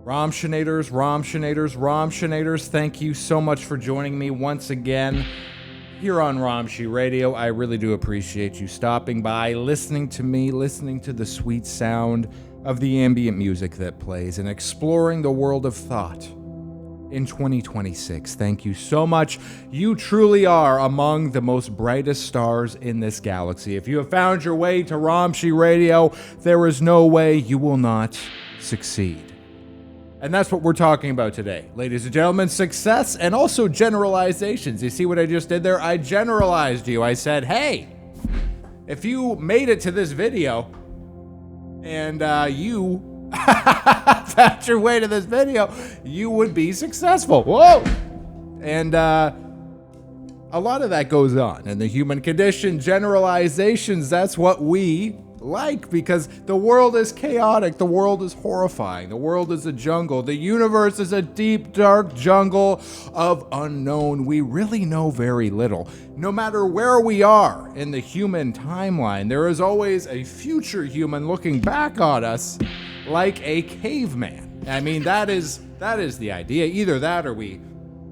Romshinators, thank you so much for joining me once again here on Romshii Radio. I really do appreciate you stopping by, listening to me, listening to the sweet sound of the ambient music that plays, and exploring the world of thought in 2026. Thank you so much. You truly are among the most brightest stars in this galaxy. If you have found your way to Romshii Radio, there is no way you will not succeed. And that's what we're talking about today. Ladies and gentlemen, success and also generalizations. You see what I just did there? I generalized you. I said, hey, if you made it to this video and you found your way to this video, you would be successful. Whoa! And a lot of that goes on in the human condition. Generalizations, that's what we like, because the world is chaotic, the world is horrifying, the world is a jungle, the universe is a deep, dark jungle of unknown. We really know very little. No matter where we are in the human timeline, there is always a future human looking back on us like a caveman. I mean, that is the idea. Either that or we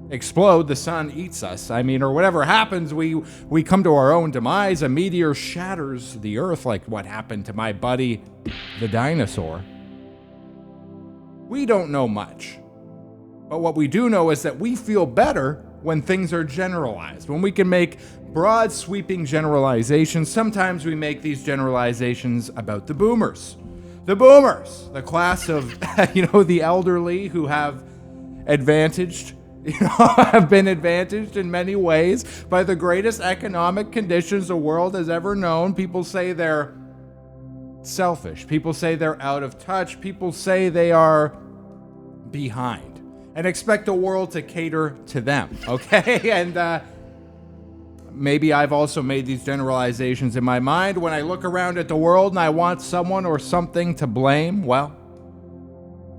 explode, the sun eats us. I mean, or whatever happens, we come to our own demise. A meteor shatters the earth, like what happened to my buddy, the dinosaur. We don't know much. But what we do know is that we feel better when things are generalized, when we can make broad, sweeping generalizations. Sometimes we make these generalizations about the boomers. The boomers, the class of, the elderly who have have been advantaged in many ways by the greatest economic conditions the world has ever known. People say they're selfish. People say they're out of touch. People say they are behind and expect the world to cater to them, okay? And maybe I've also made these generalizations in my mind. When I look around at the world and I want someone or something to blame, well,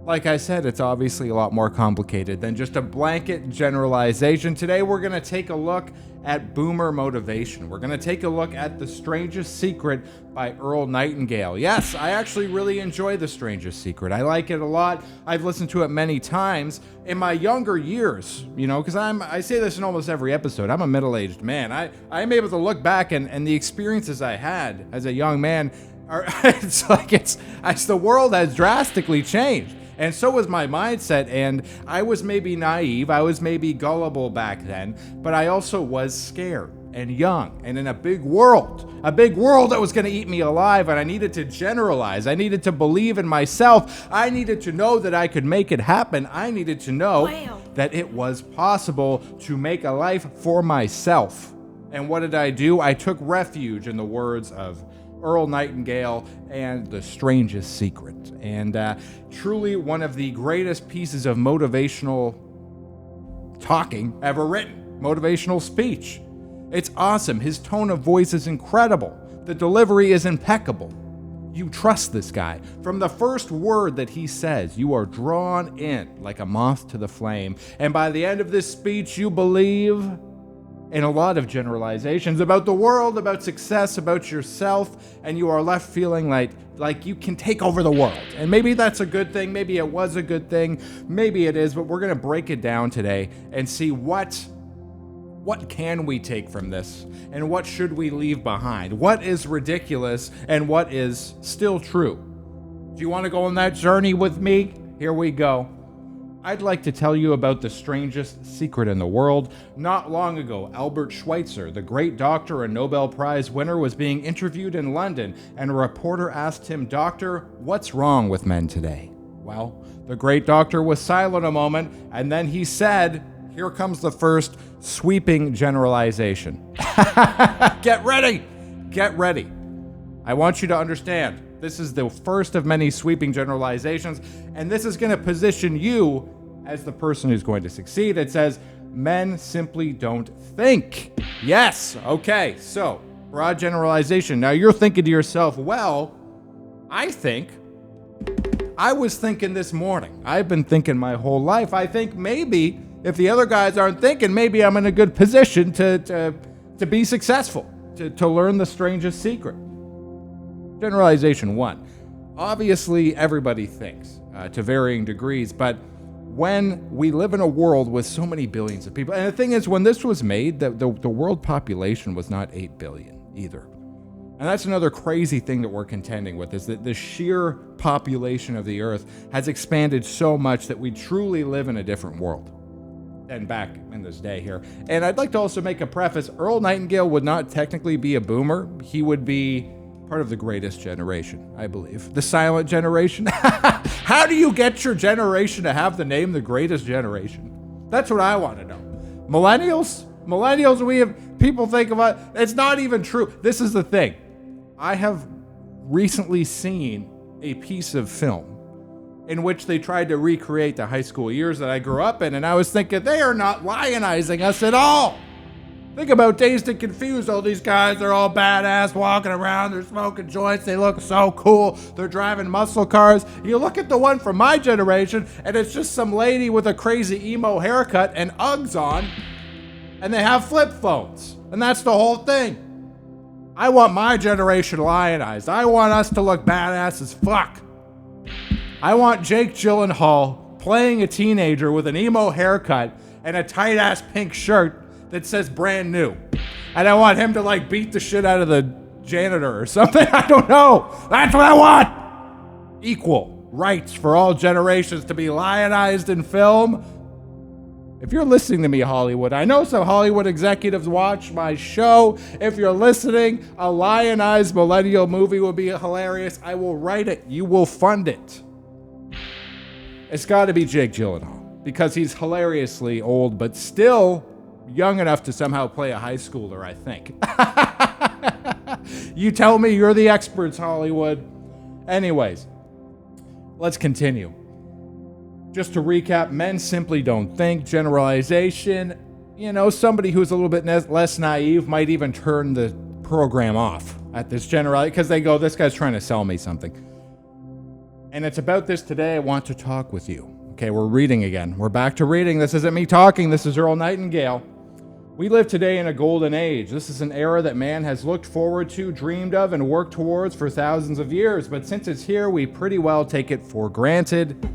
like I said, it's obviously a lot more complicated than just a blanket generalization. Today, we're going to take a look at boomer motivation. We're going to take a look at The Strangest Secret by Earl Nightingale. Yes, I actually really enjoy The Strangest Secret. I like it a lot. I've listened to it many times. In my younger years, because I say this in almost every episode, I'm a middle-aged man. I'm able to look back and the experiences I had as a young man the world has drastically changed. And so was my mindset, and I was maybe naive, I was maybe gullible back then, but I also was scared and young and in a big world that was going to eat me alive, and I needed to generalize. I needed to believe in myself. I needed to know that I could make it happen. I needed to know that it was possible to make a life for myself. And what did I do? I took refuge in the words of Earl Nightingale and The Strangest Secret. And truly one of the greatest pieces of motivational talking ever written. Motivational speech. It's awesome. His tone of voice is incredible. The delivery is impeccable. You trust this guy. From the first word that he says, you are drawn in like a moth to the flame. And by the end of this speech, you believe in a lot of generalizations about the world, about success, about yourself, and you are left feeling like you can take over the world. And maybe that's a good thing, maybe it was a good thing, maybe it is, but we're going to break it down today and see what can we take from this, and what should we leave behind? What is ridiculous, and what is still true? Do you want to go on that journey with me? Here we go. I'd like to tell you about the strangest secret in the world. Not long ago, Albert Schweitzer, the great doctor and Nobel Prize winner, was being interviewed in London, and a reporter asked him, "Doctor, what's wrong with men today?" Well, the great doctor was silent a moment, and then he said, here comes the first sweeping generalization. Get ready! Get ready. I want you to understand, this is the first of many sweeping generalizations, and this is going to position you as the person who's going to succeed. It says, men simply don't think. Yes, okay, so, broad generalization. Now you're thinking to yourself, well, I was thinking this morning. I've been thinking my whole life. I think maybe, if the other guys aren't thinking, maybe I'm in a good position to be successful, to learn the strangest secret. Generalization 1. Obviously, everybody thinks. to varying degrees. But when we live in a world with so many billions of people, and the thing is, when this was made, the world population was not 8 billion either. And that's another crazy thing that we're contending with, is that the sheer population of the Earth has expanded so much that we truly live in a different world than back in this day here. And I'd like to also make a preface. Earl Nightingale would not technically be a boomer. He would be part of the greatest generation, I believe. The silent generation. How do you get your generation to have the name the greatest generation? That's what I want to know. Millennials, we have, people think about, it's not even true. This is the thing. I have recently seen a piece of film in which they tried to recreate the high school years that I grew up in, and I was thinking, they are not lionizing us at all. Think about Dazed and Confused. All these guys, they're all badass, walking around, they're smoking joints, they look so cool, they're driving muscle cars. You look at the one from my generation, and it's just some lady with a crazy emo haircut and Uggs on, and they have flip phones, and that's the whole thing. I want my generation lionized. I want us to look badass as fuck. I want Jake Gyllenhaal playing a teenager with an emo haircut and a tight-ass pink shirt that says brand new. And I want him to like beat the shit out of the janitor or something. I don't know. That's what I want. Equal rights for all generations to be lionized in film. If you're listening to me, Hollywood, I know some Hollywood executives watch my show. If you're listening, a lionized millennial movie would be hilarious. I will write it. You will fund it. It's got to be Jake Gyllenhaal because he's hilariously old, but still young enough to somehow play a high schooler, I think. You tell me, you're the experts, Hollywood. Anyways, let's continue. Just to recap, men simply don't think. Generalization, somebody who's a little bit less naive might even turn the program off at this generality because they go, this guy's trying to sell me something. And it's about this today. I want to talk with you. Okay, we're reading again. We're back to reading. This isn't me talking. This is Earl Nightingale. We live today in a golden age. This is an era that man has looked forward to, dreamed of, and worked towards for thousands of years. But since it's here, we pretty well take it for granted.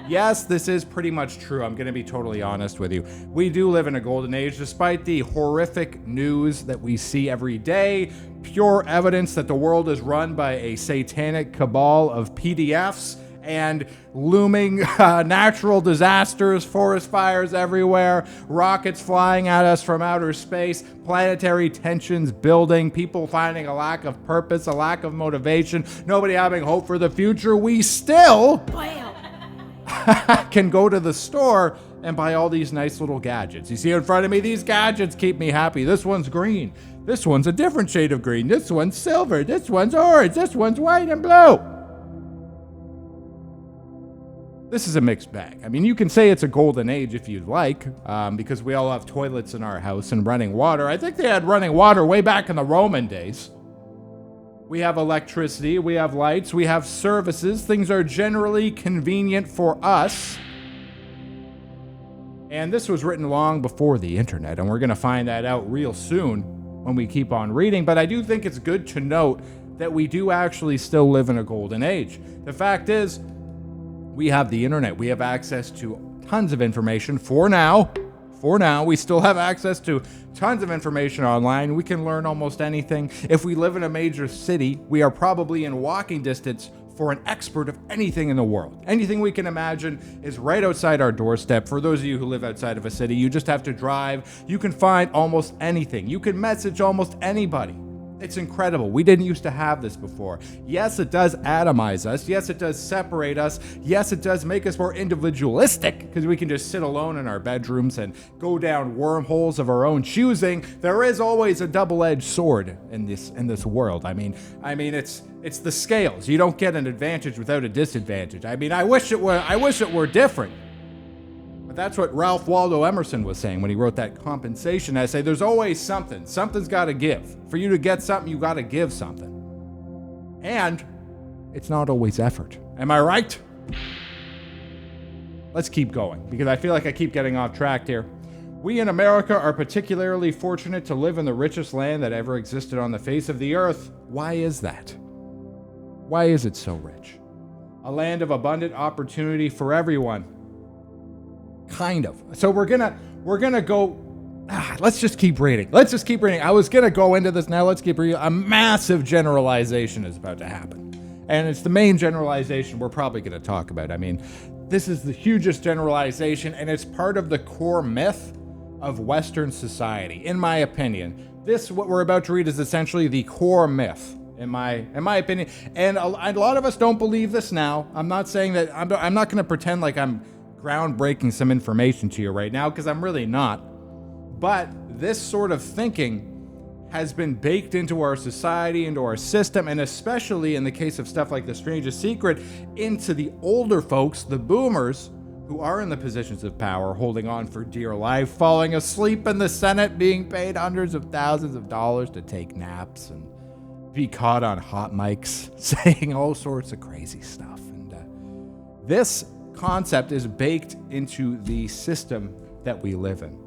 Yes, this is pretty much true. I'm going to be totally honest with you. We do live in a golden age, despite the horrific news that we see every day. Pure evidence that the world is run by a satanic cabal of PDFs and looming natural disasters, forest fires everywhere, rockets flying at us from outer space, planetary tensions building, people finding a lack of purpose, a lack of motivation, nobody having hope for the future. We still can go to the store and buy all these nice little gadgets. You see in front of me, these gadgets keep me happy. This one's green. This one's a different shade of green. This one's silver. This one's orange. This one's white and blue. This is a mixed bag. I mean, you can say it's a golden age if you'd like, because we all have toilets in our house and running water. I think they had running water way back in the Roman days. We have electricity, we have lights, we have services. Things are generally convenient for us. And this was written long before the internet, and we're going to find that out real soon when we keep on reading. But I do think it's good to note that we do actually still live in a golden age. The fact is, we have the internet. We have access to tons of information for now. For now, we still have access to tons of information online. We can learn almost anything. If we live in a major city, we are probably in walking distance for an expert of anything in the world. Anything we can imagine is right outside our doorstep. For those of you who live outside of a city, you just have to drive. You can find almost anything. You can message almost anybody. It's incredible. We didn't used to have this before. Yes, it does atomize us. Yes, it does separate us. Yes, it does make us more individualistic because we can just sit alone in our bedrooms and go down wormholes of our own choosing. There is always a double-edged sword in this world. I mean, it's the scales. You don't get an advantage without a disadvantage. I mean, I wish it were different. But that's what Ralph Waldo Emerson was saying when he wrote that compensation essay. There's always something. Something's got to give. For you to get something, you got to give something. And it's not always effort. Am I right? Let's keep going, because I feel like I keep getting off track here. We in America are particularly fortunate to live in the richest land that ever existed on the face of the earth. Why is that? Why is it so rich? a land of abundant opportunity for everyone. Kind of. So we're gonna go. Let's just keep reading. I was gonna go into this now. Let's keep reading. A massive generalization is about to happen, and it's the main generalization we're probably gonna talk about. I mean, this is the hugest generalization, and it's part of the core myth of Western society, in my opinion. This, what we're about to read, is essentially the core myth, in my opinion. And a lot of us don't believe this now. I'm not saying that. I'm not gonna pretend like I'm groundbreaking some information to you right now, because I'm really not. But this sort of thinking has been baked into our society, into our system, and especially in the case of stuff like The Strangest Secret, into the older folks, the boomers, who are in the positions of power, holding on for dear life, falling asleep in the Senate, being paid hundreds of thousands of dollars to take naps and be caught on hot mics saying all sorts of crazy stuff. And this concept is baked into the system that we live in.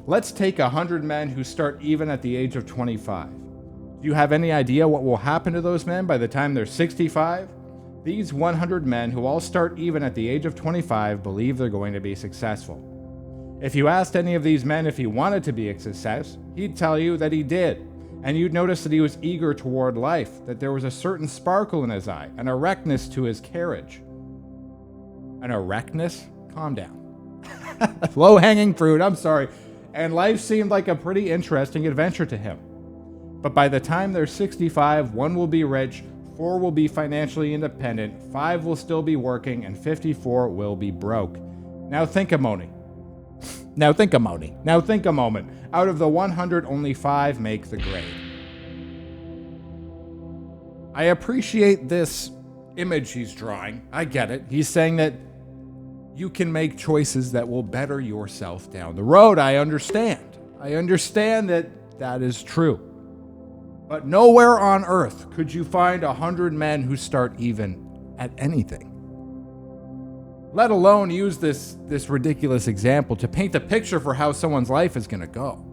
Let's take 100 men who start even at the age of 25. Do you have any idea what will happen to those men by the time they're 65? These 100 men who all start even at the age of 25 believe they're going to be successful. If you asked any of these men if he wanted to be a success, he'd tell you that he did. And you'd notice that he was eager toward life, that there was a certain sparkle in his eye, an erectness to his carriage. An erectness? Calm down. Low-hanging fruit, I'm sorry. And life seemed like a pretty interesting adventure to him. But by the time they're 65, 1 will be rich, 4 will be financially independent, 5 will still be working, and 54 will be broke. Now think a moment. Out of the 100, only 5 make the grade. I appreciate this image he's drawing. I get it. He's saying that you can make choices that will better yourself down the road. I understand. that is true. But nowhere on earth could you find 100 men who start even at anything. Let alone use this ridiculous example to paint a picture for how someone's life is going to go.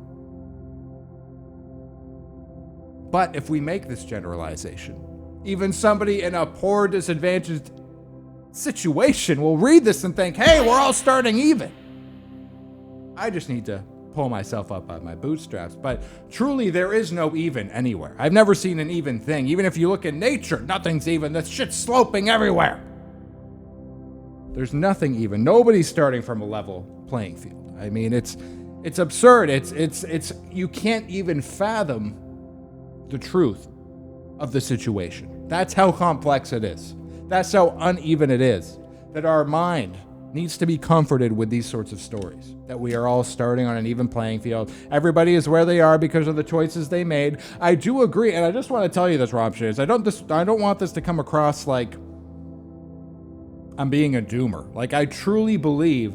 But if we make this generalization, even somebody in a poor, disadvantaged situation will read this and think, hey, we're all starting even. I just need to pull myself up by my bootstraps. But truly, there is no even anywhere. I've never seen an even thing. Even if you look at nature, nothing's even. That shit's sloping everywhere. There's nothing even. Nobody's starting from a level playing field. I mean, it's absurd. It's you can't even fathom the truth of the situation. That's how complex it is. That's how uneven it is. That our mind needs to be comforted with these sorts of stories. That we are all starting on an even playing field. Everybody is where they are because of the choices they made. I do agree, and I just want to tell you this, romshii. I don't want this to come across like I'm being a doomer. Like, I truly believe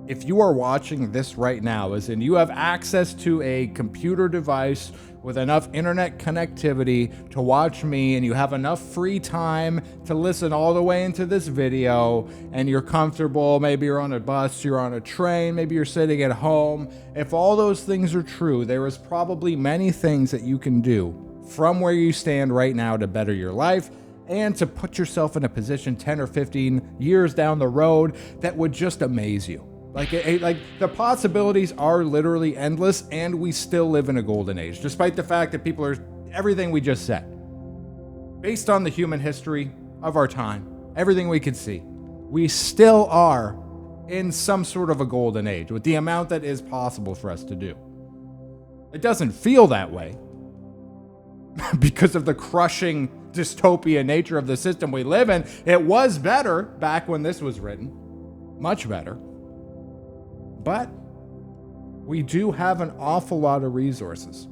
if you are watching this right now, as in you have access to a computer device with enough internet connectivity to watch me, and you have enough free time to listen all the way into this video, and you're comfortable, maybe you're on a bus, you're on a train, maybe you're sitting at home. If all those things are true, there is probably many things that you can do from where you stand right now to better your life and to put yourself in a position 10 or 15 years down the road that would just amaze you. Like the possibilities are literally endless, and we still live in a golden age, despite the fact that people are everything we just said. Based on the human history of our time, everything we could see, we still are in some sort of a golden age with the amount that is possible for us to do. It doesn't feel that way because of the crushing dystopian nature of the system we live in. It was better back when this was written, much better. But we do have an awful lot of resources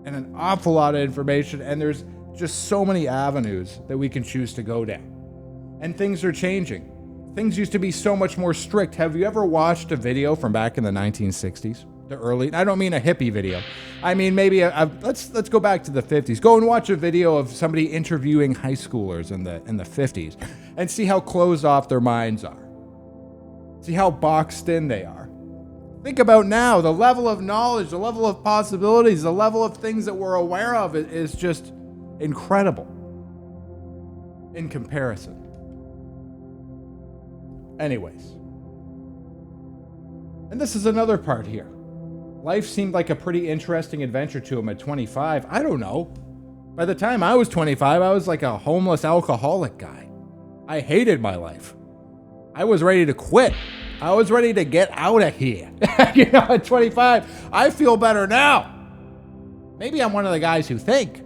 and an awful lot of information, and there's just so many avenues that we can choose to go down. And things are changing. Things used to be so much more strict. Have you ever watched a video from back in the 1960s? The early, I don't mean a hippie video. I mean maybe let's go back to the 50s. Go and watch a video of somebody interviewing high schoolers in the 50s and see how closed off their minds are. See how boxed in they are. Think about now, the level of knowledge, the level of possibilities, the level of things that we're aware of is just incredible. in comparison. Anyways. And this is another part here. Life seemed like a pretty interesting adventure to him at 25. I don't know. By the time I was 25, I was like a homeless alcoholic guy. I hated my life. I was ready to quit. I was ready to get out of here. At 25, I feel better now. Maybe I'm one of the guys who think.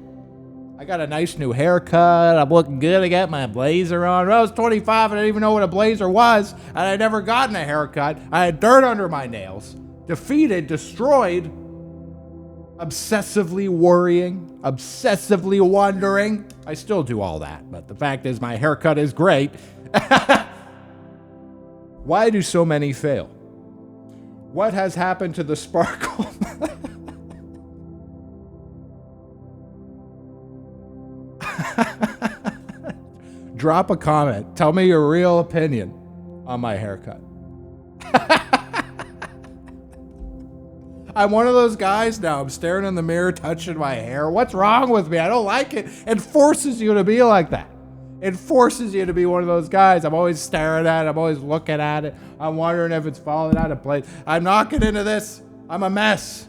I got a nice new haircut. I'm looking good. I got my blazer on. When I was 25, I didn't even know what a blazer was, and I'd never gotten a haircut. I had dirt under my nails. Defeated, destroyed, obsessively worrying, obsessively wondering. I still do all that, but the fact is my haircut is great. Why do so many fail? What has happened to the sparkle? Drop a comment. Tell me your real opinion on my haircut. I'm one of those guys now. I'm staring in the mirror, touching my hair. What's wrong with me? I don't like it. It forces you to be like that. It forces you to be one of those guys. I'm always staring at it. I'm always looking at it. I'm wondering if it's falling out of place. I'm not getting into this. I'm a mess.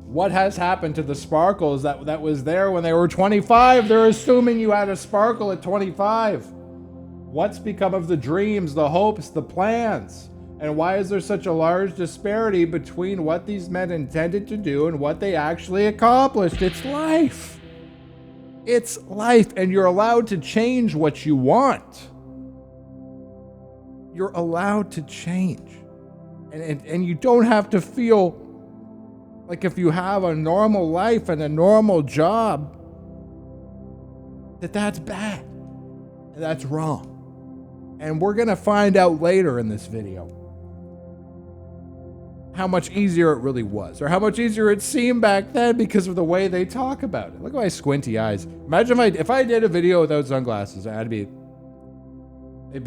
What has happened to the sparkles that was there when they were 25? They're assuming you had a sparkle at 25. What's become of the dreams, the hopes, the plans? And why is there such a large disparity between what these men intended to do and what they actually accomplished? It's life. It's life, and you're allowed to change what you want. You're allowed to change. And you don't have to feel like if you have a normal life and a normal job, that's bad. And that's wrong. And we're going to find out later in this video how much easier it really was, or how much easier it seemed back then because of the way they talk about it. Look at my squinty eyes. Imagine if I did a video without sunglasses, it'd be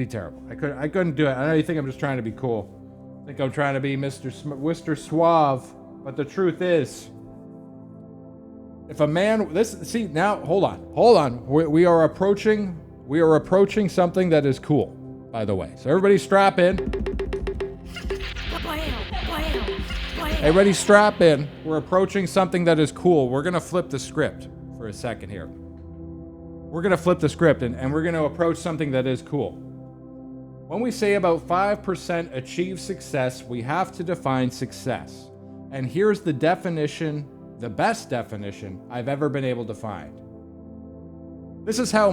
terrible. I couldn't do it. I know you think I'm just trying to be cool. I think I'm trying to be Mr. Suave, but the truth is, if a man, hold on. We are approaching something that is cool, by the way. So everybody strap in. Everybody strap in. We're approaching something that is cool. We're going to flip the script for a second here. We're going to flip the script and we're going to approach something that is cool. When we say about 5% achieve success, we have to define success. And here's the definition, the best definition I've ever been able to find. This is how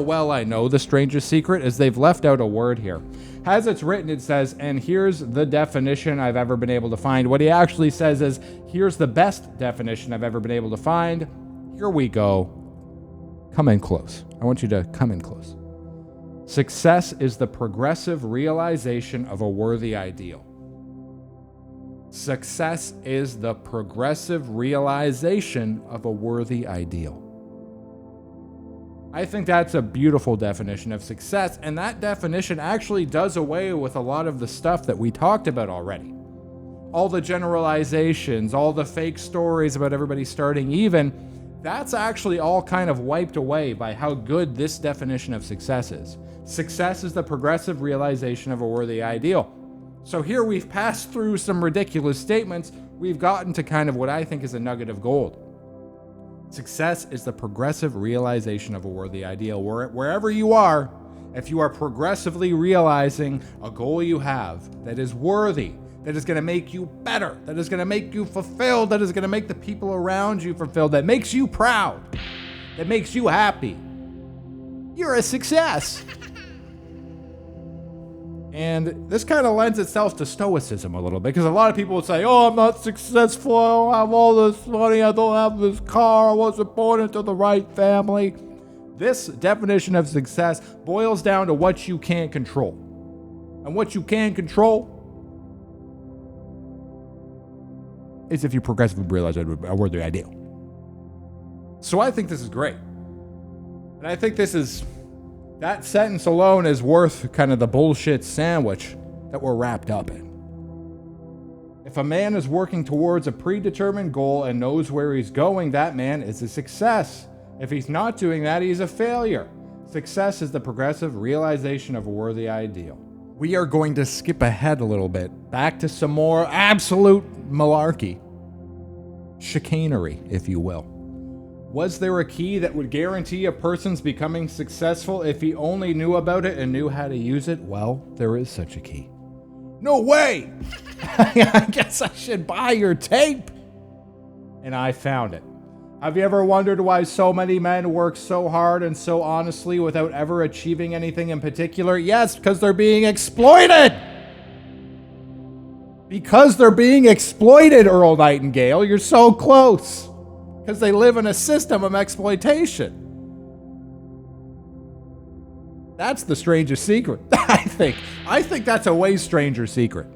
well I know the strangest secret is they've left out a word here. As it's written, it says, and here's the definition I've ever been able to find. What he actually says is, here's the best definition I've ever been able to find. Here we go. Come in close. I want you to come in close. Success is the progressive realization of a worthy ideal. Success is the progressive realization of a worthy ideal. I think that's a beautiful definition of success, and that definition actually does away with a lot of the stuff that we talked about already. All the generalizations, all the fake stories about everybody starting even, that's actually all kind of wiped away by how good this definition of success is. Success is the progressive realization of a worthy ideal. So here we've passed through some ridiculous statements. We've gotten to kind of what I think is a nugget of gold. Success is the progressive realization of a worthy ideal. Wherever you are, if you are progressively realizing a goal you have that is worthy, that is going to make you better, that is going to make you fulfilled, that is going to make the people around you fulfilled, that makes you proud, that makes you happy, you're a success. And this kind of lends itself to stoicism a little bit, because a lot of people would say, oh, I'm not successful, I don't have all this money, I don't have this car, I wasn't born into the right family. This definition of success boils down to what you can control. And what you can control is if you progressively realize a worthy ideal. So I think this is great. And I think that sentence alone is worth kind of the bullshit sandwich that we're wrapped up in. If a man is working towards a predetermined goal and knows where he's going, that man is a success. If he's not doing that, he's a failure. Success is the progressive realization of a worthy ideal. We are going to skip ahead a little bit, back to some more absolute malarkey. Chicanery, if you will. Was there a key that would guarantee a person's becoming successful if he only knew about it and knew how to use it? Well, there is such a key. No way! I guess I should buy your tape. And I found it. Have you ever wondered why so many men work so hard and so honestly without ever achieving anything in particular? Yes, because they're being exploited! Because they're being exploited, Earl Nightingale. You're so close. Because they live in a system of exploitation. That's the strangest secret, I think. I think that's a way stranger secret.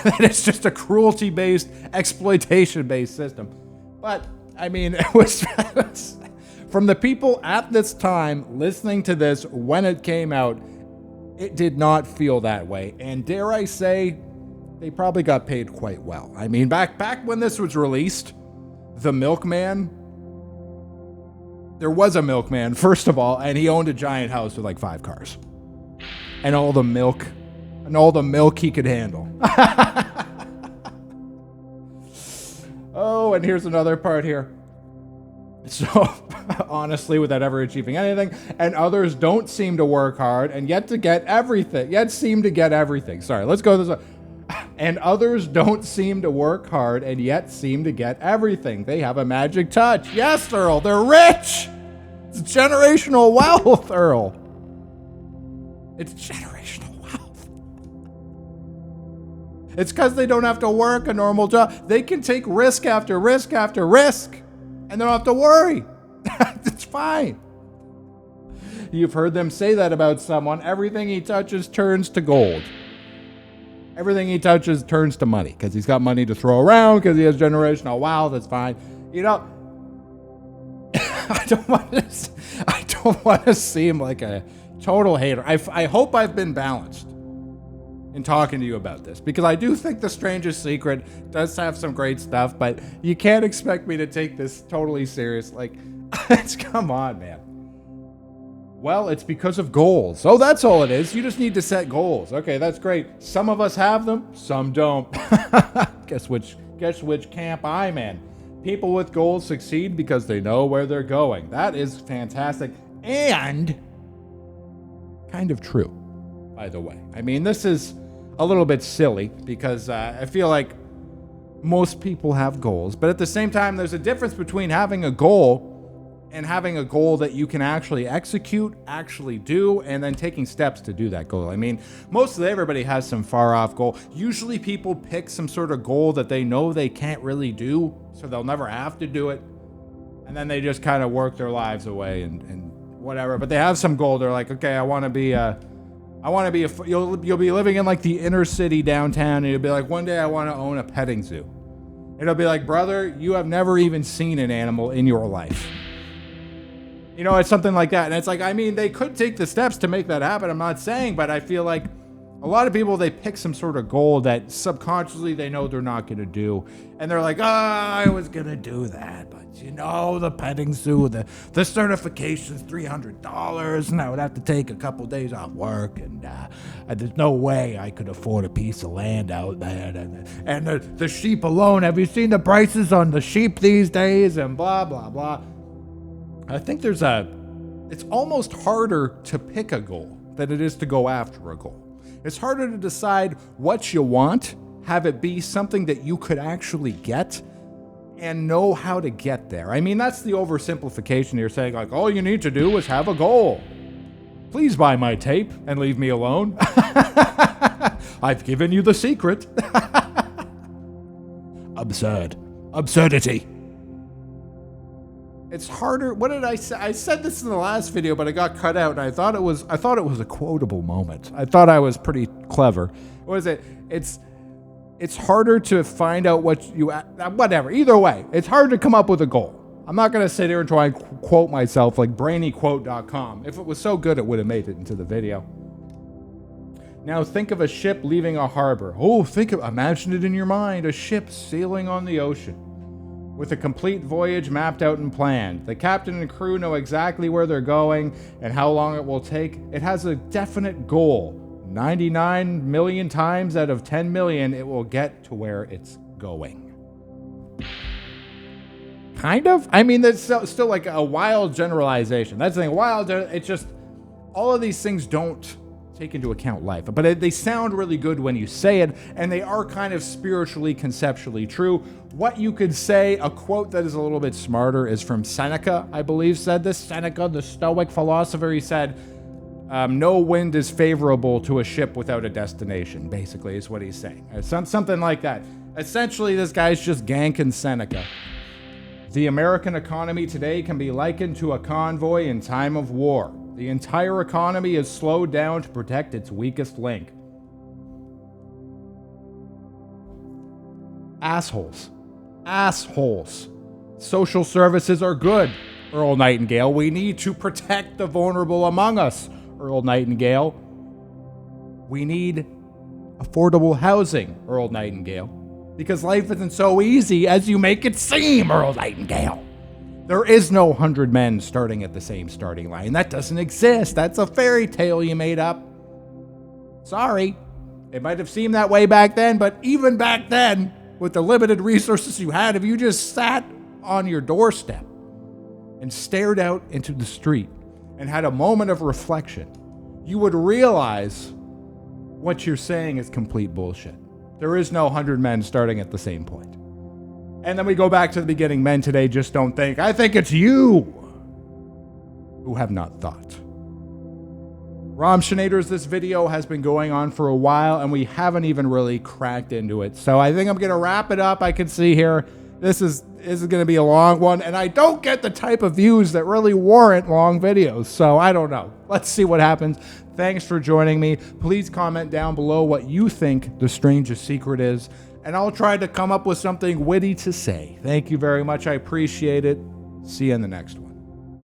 That it's just a cruelty-based, exploitation-based system. But, I mean, it was from the people at this time listening to this when it came out, it did not feel that way. And dare I say, they probably got paid quite well. I mean, back when this was released, the milkman, there was a milkman, first of all, and he owned a giant house with like 5 cars. And all the milk he could handle. Oh, and here's another part here. So, honestly, without ever achieving anything, and others don't seem to work hard and yet seem to get everything. Sorry, let's go this way. And others don't seem to work hard and yet seem to get everything. They have a magic touch. Yes, Earl, they're rich. It's generational wealth, Earl. It's generational wealth. It's because they don't have to work a normal job. They can take risk after risk after risk, and they don't have to worry. It's fine. You've heard them say that about someone. Everything he touches turns to gold. Everything he touches turns to money because he's got money to throw around because he has generational wealth. That's fine. You know, I don't want to seem like a total hater. I hope I've been balanced in talking to you about this because I do think The Strangest Secret does have some great stuff, but you can't expect me to take this totally serious. Like, come on, man. Well, it's because of goals. Oh, that's all it is. You just need to set goals. Okay, that's great. Some of us have them, some don't. Guess which camp I'm in. People with goals succeed because they know where they're going. That is fantastic and kind of true, by the way. I mean, this is a little bit silly because I feel like most people have goals, but at the same time, there's a difference between having a goal and having a goal that you can actually execute, actually do, and then taking steps to do that goal. I mean, mostly everybody has some far off goal. Usually people pick some sort of goal that they know they can't really do, so they'll never have to do it. And then they just kind of work their lives away and whatever. But they have some goal. They're like, okay, you'll be living in like the inner city downtown, and you'll be like, one day I want to own a petting zoo. It'll be like, brother, you have never even seen an animal in your life. You know, it's something like that. And it's like, I mean, they could take the steps to make that happen. I'm not saying, but I feel like a lot of people, they pick some sort of goal that subconsciously they know they're not going to do. And they're like, I was going to do that. But, you know, the petting zoo, the certification's $300. And I would have to take a couple days off work. And there's no way I could afford a piece of land out there. And the sheep alone. Have you seen the prices on the sheep these days? And blah, blah, blah. I think it's almost harder to pick a goal than it is to go after a goal. It's harder to decide what you want, have it be something that you could actually get, and know how to get there. I mean, that's the oversimplification here, saying like, all you need to do is have a goal. Please buy my tape and leave me alone. I've given you the secret. Absurdity. It's harder. What did I say? I said this in the last video, but it got cut out, and I thought it was a quotable moment. I thought I was pretty clever. What is it? It's harder to find out whatever. Either way, it's hard to come up with a goal. I'm not going to sit here and try and quote myself like brainyquote.com. If it was so good, it would have made it into the video. Now think of a ship leaving a harbor. Imagine it in your mind, a ship sailing on the ocean. with a complete voyage mapped out and planned. The captain and crew know exactly where they're going and how long it will take. It has a definite goal. 99 million times out of 10 million, it will get to where it's going. Kind of? I mean, that's still like a wild generalization. That's the thing. It's just, all of these things don't take into account life, but they sound really good when you say it, and they are kind of spiritually, conceptually true. What you could say, a quote that is a little bit smarter, is from Seneca, I believe, said this. Seneca, the Stoic philosopher, he said, no wind is favorable to a ship without a destination, basically, is what he's saying. Something like that. Essentially, this guy's just ganking Seneca. The American economy today can be likened to a convoy in time of war. The entire economy is slowed down to protect its weakest link. Assholes. Assholes. Social services are good, Earl Nightingale. We need to protect the vulnerable among us, Earl Nightingale. We need affordable housing, Earl Nightingale. Because life isn't so easy as you make it seem, Earl Nightingale. There is no 100 men starting at the same starting line. That doesn't exist. That's a fairy tale you made up. Sorry. It might have seemed that way back then, but even back then, with the limited resources you had, if you just sat on your doorstep and stared out into the street and had a moment of reflection, you would realize what you're saying is complete bullshit. There is no 100 men starting at the same point. And then we go back to the beginning. Men today just don't think. I think it's you who have not thought. Romshinators, this video has been going on for a while, and we haven't even really cracked into it. So I think I'm going to wrap it up. I can see here, this is going to be a long one, and I don't get the type of views that really warrant long videos. So I don't know. Let's see what happens. Thanks for joining me. Please comment down below what you think the strangest secret is, and I'll try to come up with something witty to say. Thank you very much. I appreciate it. See you in the next one.